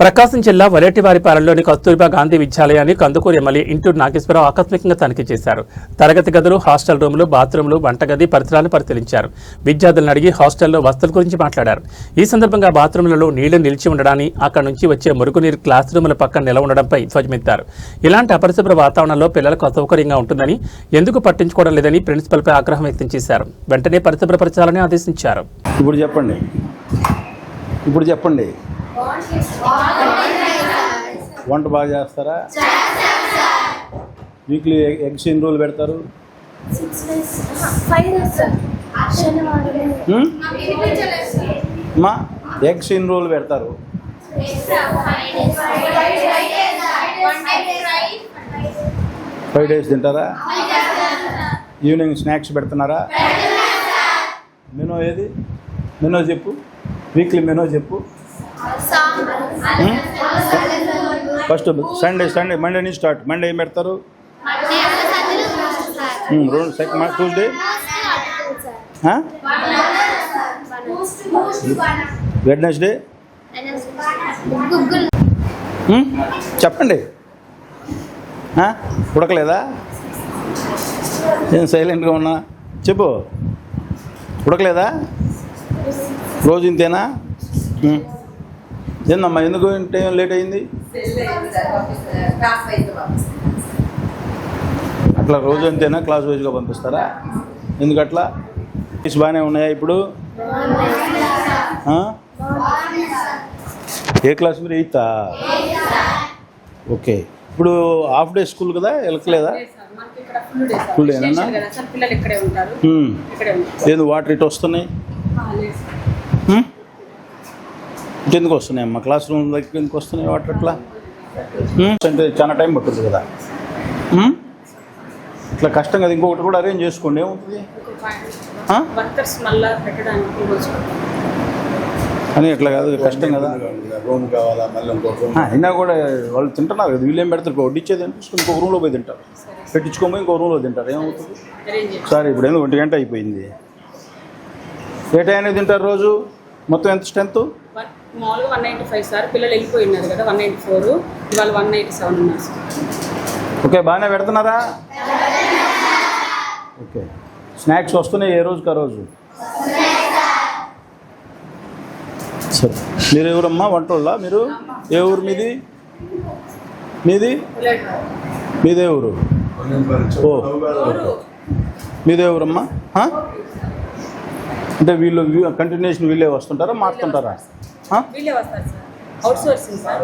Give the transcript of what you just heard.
ప్రకాశం జిల్లా వలేటివారిపాలెంలోని కస్తూర్బా గాంధీ విద్యాలయాన్ని కందుకూరు ఎమ్మెల్యే ఇంటూరు నాగేశ్వరరావు ఆకస్మికంగా తనిఖీ చేశారు. తరగతి గదులు, హాస్టల్ రూములు, బాత్రూంలు, వంటగది పరిసరాలను పరిశీలించారు. విద్యార్థులను అడిగి హాస్టల్లో వసతుల గురించి మాట్లాడారు. ఈ సందర్భంగా బాత్రూంలలో నీళ్లు నిలిచి ఉండడాన్ని, అక్కడి నుంచి వచ్చే మురుగునీరు క్లాస్ రూముల పక్కన నిల ఉండడంపై ధ్వజమెత్తారు. ఇలాంటి అపరిశుభ్ర వాతావరణంలో పిల్లలకు అసౌకర్యంగా ఉంటుందని, ఎందుకు పట్టించుకోవడం లేదని ప్రిన్సిపల్పై ఆగ్రహం వ్యక్తం చేశారు. వెంటనే పరిశుభ్రపరచాలని ఆదేశించారు. ఇప్పుడు చెప్పండి వంట బాగా చేస్తారా? వీక్లీ ఎగ్స్ ఎన్ని రోజులు పెడతారు? మా ఎగ్స్ ఎన్ని రోజులు పెడతారు? 5 days తింటారా? ఈవినింగ్ స్నాక్స్ పెడుతున్నారా? మెనూ ఏది? మెనూ చెప్పు, వీక్లీ మెనూ చెప్పు. ఫస్ట్ సండే మండే నుంచి స్టార్ట్. మండే ఏం పెడతారు? ట్యూస్డే వెడ్నెస్డే చెప్పండి. ఉడకలేదా? ఏం సైలెంట్గా ఉన్నా? చెప్పు. ఉడకలేదా? రోజు ఇంతేనా? ఏందమ్మా, ఎందుకు టైం లేట్ అయింది? అట్లా రోజు అంతేనా? క్లాస్ వైజ్గా పంపిస్తారా? ఎందుకు అట్లా? ఫీజు బాగానే ఉన్నాయా ఇప్పుడు? ఏ క్లాస్ మీరు? 8th? ఓకే. ఇప్పుడు హాఫ్ డే స్కూల్ కదా, వెళ్ళట్లేదా? ఫుల్ డేనా? లేదు, వాటర్ ఇటు వస్తున్నాయి. ఎందుకు వస్తున్నాయి అమ్మా? క్లాస్ రూమ్ దగ్గర ఎందుకు వస్తున్నాయి వాటర్? అట్లా అంటే చాలా టైం పట్టుతుంది కదా. ఇట్లా కష్టం కదా. ఇంకొకటి కూడా అరేంజ్ చేసుకోండి, ఏమవుతుంది అని. ఇట్లా కాదు, కష్టం కదా. అయినా కూడా వాళ్ళు తింటున్నారు కదా, వీళ్ళు ఏం పెడతారు? వడ్డిచ్చేది అనిపిస్తుంది, ఇంకొక రూమ్లో పోయి తింటారు. పెట్టించుకోమో ఇంకో రూమ్లో తింటారు, ఏమవుతుంది? సరే, ఇప్పుడు ఎందుకు 1 గంట అయిపోయింది. ఏ టైం తింటారు రోజు? మొత్తం ఎంత స్ట్రెంత్? మామూలుగా 195 సార్. పిల్లలు వెళ్ళిపోయినారు కదా, 194. ఇవాళ 187 ఉన్నారు సార్. ఓకే, బాగానే పెడుతున్నారా? ఓకే. స్నాక్స్ వస్తున్నాయి ఏ రోజుకి ఆ రోజు? సరే. మీరు ఎవరమ్మా? వంటోళ్ళ మీరు? ఏ ఊరు మీది? మీదే ఊరు? ఓ, మీదే ఊరమ్మా? అంటే వీళ్ళు కంటిన్యూషన్ వీళ్ళే వస్తుంటారా, మారుతుంటారా? వీళ్ళే వస్తారు సార్. Out sourcing sir.